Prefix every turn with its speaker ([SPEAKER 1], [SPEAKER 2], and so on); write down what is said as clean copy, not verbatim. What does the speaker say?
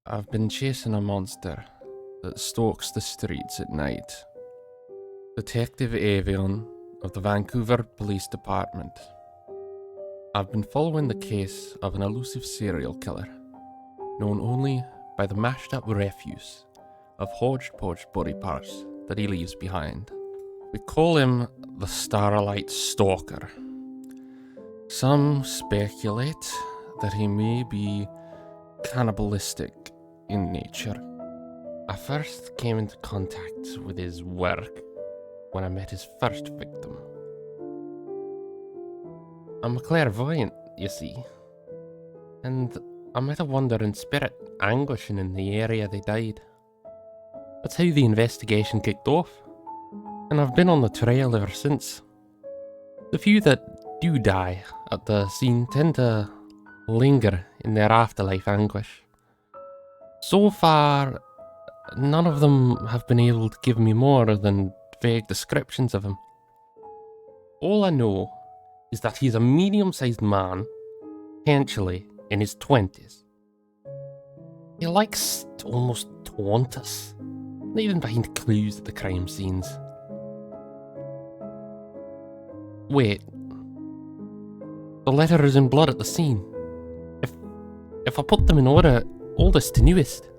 [SPEAKER 1] I've been chasing a monster that stalks the streets at night. Detective Avion of the Vancouver Police Department. I've been following the case of an elusive serial killer, known only by the mashed up refuse of hodgepodge body parts that he leaves behind. We call him the Starlight Stalker. Some speculate that he may be cannibalistic in nature. I first came into contact with his work when I met his first victim. I'm a clairvoyant, you see, and I met a wandering spirit anguishing in the area they died. That's how the investigation kicked off, and I've been on the trail ever since. The few that do die at the scene tend to linger in their afterlife anguish. So far, none of them have been able to give me more than vague descriptions of him. All I know is that he's a medium-sized man, potentially in his 20s. He likes to almost taunt us, leaving behind clues at the crime scenes. Wait. The letter is in blood at the scene. If I put them in order, oldest to newest,